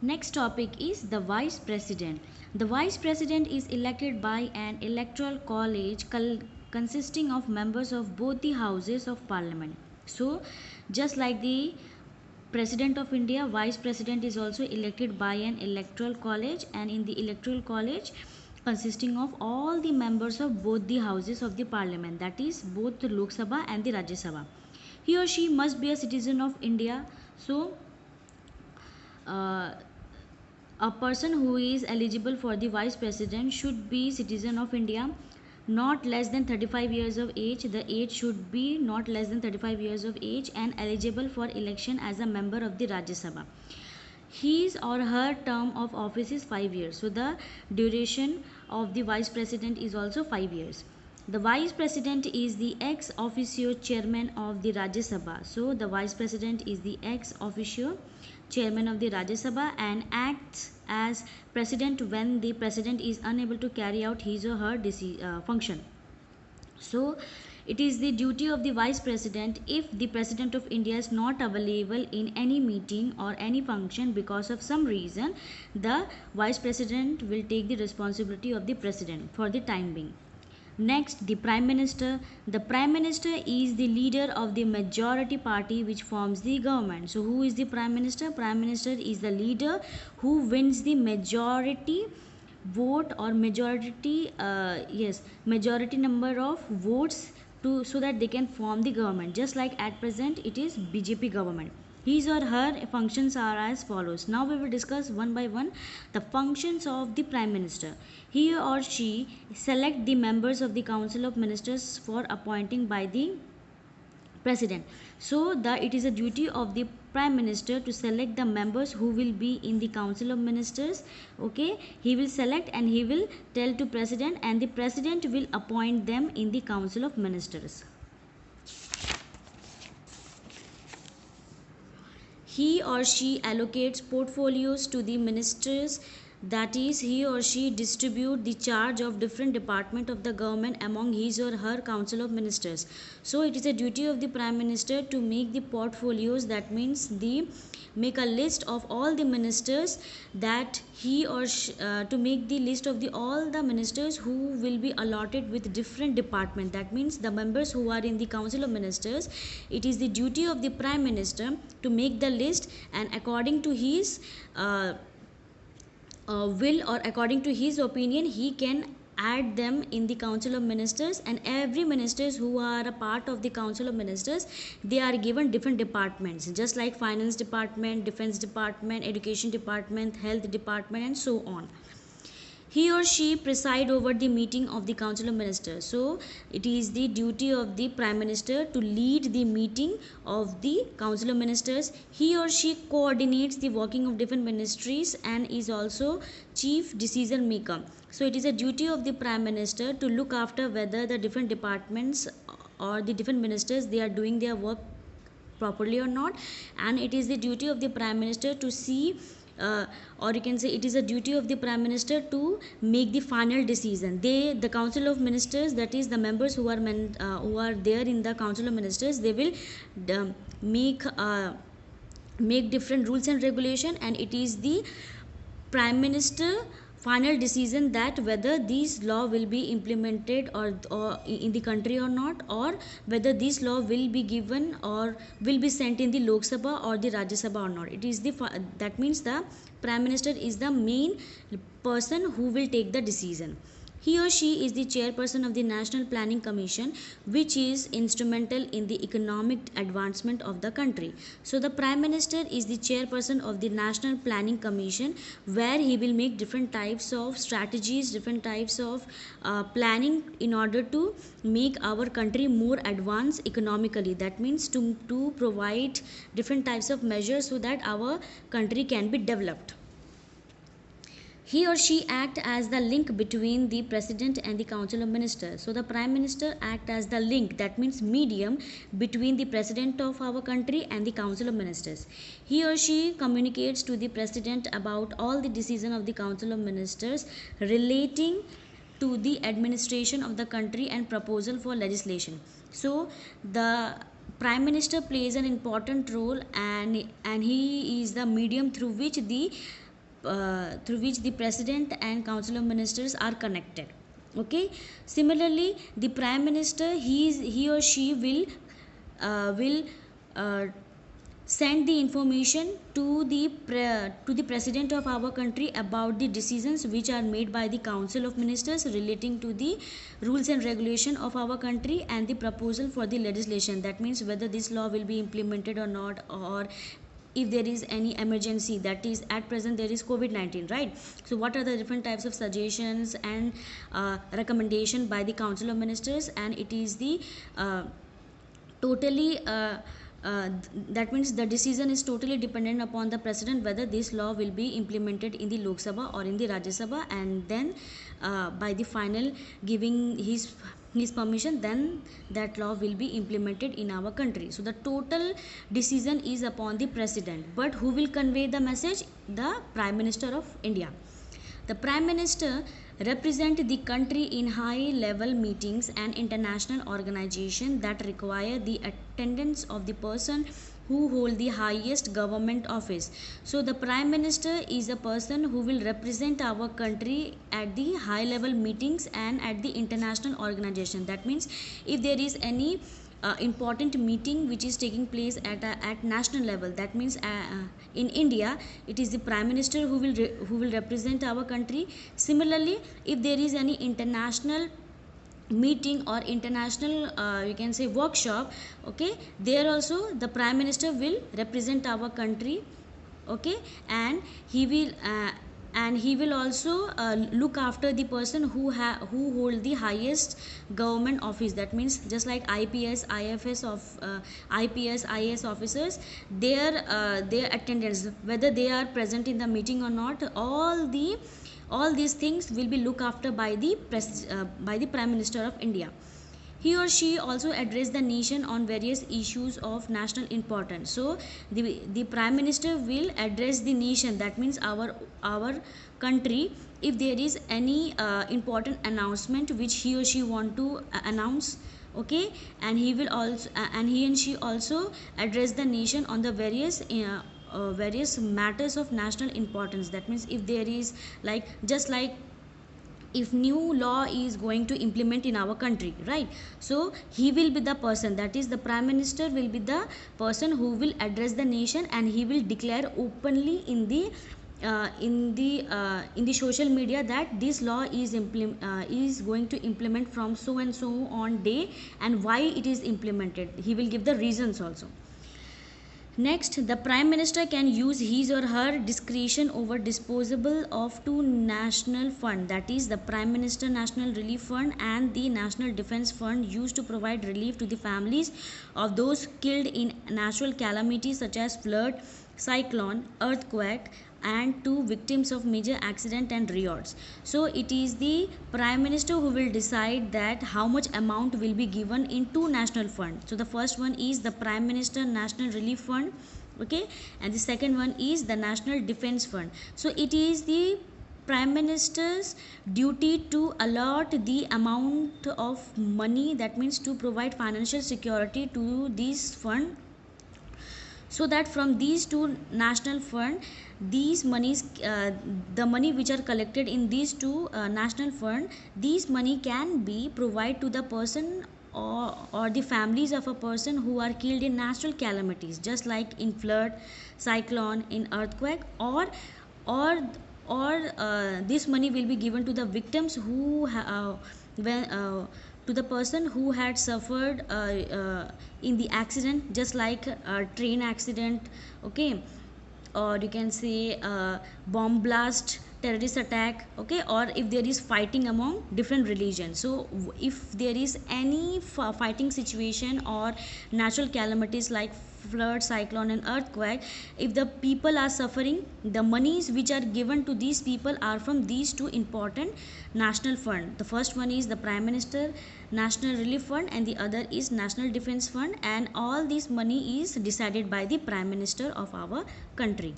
Next topic is the vice president. The vice president is elected by an electoral college consisting of members of both the houses of parliament. So, just like the president of India, vice president is also elected by an electoral college, and in the electoral college consisting of all the members of both the houses of the parliament, that is both the Lok Sabha and the Rajya Sabha. He or she must be a citizen of India. So uh, a person who is eligible for the vice president should be citizen of India, not less than 35 years of age. The age should be not less than 35 years of age and eligible for election as a member of the Rajya Sabha. His or her term of office is 5 years. So the duration of the vice president is also 5 years. The vice president is the ex officio chairman of the Rajya Sabha. So the vice president is the ex officio chairman of the Rajya Sabha and acts as president when the president is unable to carry out his or her function. So it is the duty of the vice president, if the president of India is not available in any meeting or any function because of some reason, the vice president will take the responsibility of the president for the time being. Next, the Prime Minister. The Prime Minister is the leader of the majority party which forms the government. So, who is the Prime Minister? Prime Minister is the leader who wins the majority vote or majority number of votes to so that they can form the government. Just like at present it is BJP government. His or her functions are as follows. Now we will discuss one by one the functions of the Prime Minister. He or she select the members of the Council of Ministers for appointing by the president. So it is a duty of the prime minister to select the members who will be in the council of ministers. Okay, he will select and he will tell to president, and the president will appoint them in the council of ministers. He or she allocates portfolios to the ministers, that is he or she distribute the charge of different department of the government among his or her council of ministers. So it is a duty of the prime minister to make the portfolios, that means the make a list of all the ministers, that he or to make the list of the all the ministers who will be allotted with different department. That means the members who are in the council of ministers, it is the duty of the prime minister to make the list, and according to his will or according to his opinion he can add them in the council of ministers. And every ministers who are a part of the council of ministers, they are given different departments, just like finance department, defense department, education department, health department, and so on. He or she preside over the meeting of the council of ministers. So it is the duty of the prime minister to lead the meeting of the council of ministers. He or she coordinates the working of different ministries and is also chief decision maker. So it is a duty of the prime minister to look after whether the different departments or the different ministers, they are doing their work properly or not. And it is the duty of the prime minister to see, or you can say it is a duty of the prime minister to make the final decision. The council of ministers, that is the members who are there in the council of ministers, they will make different rules and regulation, and it is the prime minister final decision that whether these law will be implemented or in the country or not, or whether this law will be given or will be sent in the Lok Sabha or the Rajya Sabha or not. It is that means the prime minister is the main person who will take the decision. He or she is the chairperson of the National Planning Commission, which is instrumental in the economic advancement of the country. So the Prime Minister is the chairperson of the National Planning Commission, where he will make different types of strategies, different types of planning in order to make our country more advanced economically. That means to provide different types of measures so that our country can be developed. He or she act as the link between the president and the council of ministers. So the prime minister act as the link, that means medium, between the president of our country and the council of ministers. He or she communicates to the president about all the decision of the council of ministers relating to the administration of the country and proposal for legislation. So the prime minister plays an important role, and he is the medium through which the through which the president and council of ministers are connected. Okay, similarly the prime minister, he or she will uh, send the information to the president of our country about the decisions which are made by the council of ministers relating to the rules and regulation of our country and the proposal for the legislation. That means whether this law will be implemented or not, or if there is any emergency, that is at present there is COVID-19, right? So what are the different types of suggestions and recommendation by the council of ministers, and it is the totally that means the decision is totally dependent upon the president whether this law will be implemented in the Lok Sabha or in the Rajya Sabha, and then by the final giving his permission, then that law will be implemented in our country. So the total decision is upon the president, but who will convey the message? The Prime Minister of India. The Prime Minister represent the country in high level meetings and international organizations that require the attendance of the person who hold the highest government office. So the Prime Minister is a person who will represent our country at the high level meetings and at the international organization. That means if there is any important meeting which is taking place at national level, that means in India it is the Prime Minister who will represent our country. Similarly, if there is any international meeting or international you can say workshop, okay, there also the Prime Minister will represent our country, okay, and he will also look after the person who hold the highest government office. That means just like IPS IFS of IPS IAS officers, their attendance, whether they are present in the meeting or not, all these things will be looked after by the Prime Minister of India. He or she also address the nation on various issues of national importance. So the Prime Minister will address the nation, that means our country, if there is any important announcement which he or she want to announce, okay, and he will also and he and she also address the nation on the various matters of national importance. That means if there is just like if new law is going to implement in our country, right, so he will be the person, that is the Prime Minister will be the person who will address the nation, and he will declare openly in the social media that this law is going to implement from so and so on day, and why it is implemented. He will give the reasons also. Next, the Prime Minister can use his or her discretion over disposable of two national fund, that is the Prime Minister National Relief Fund and the National Defence Fund, used to provide relief to the families of those killed in natural calamities such as flood, cyclone, earthquake, and to victims of major accident and riots. So it is the Prime Minister who will decide that how much amount will be given in two national funds. So the first one is the Prime Minister National Relief Fund, okay, and the second one is the National Defence Fund. So it is the Prime Minister's duty to allot the amount of money, that means to provide financial security to this fund, so that from these two national fund, these monies the money which are collected in these two national fund, these money can be provided to the person or the families of a person who are killed in natural calamities, just like in flood, cyclone, in earthquake, or this money will be given to the victims who to the person who had suffered in the accident, just like train accident, okay, or you can say bomb blast, terrorist attack, okay, or if there is fighting among different religions. So if there is any fighting situation or natural calamities like flood, cyclone, and earthquake, if the people are suffering, the monies which are given to these people are from these two important national fund. The first one is the Prime Minister National Relief Fund, and the other is National Defence Fund, and all this money is decided by the Prime Minister of our country.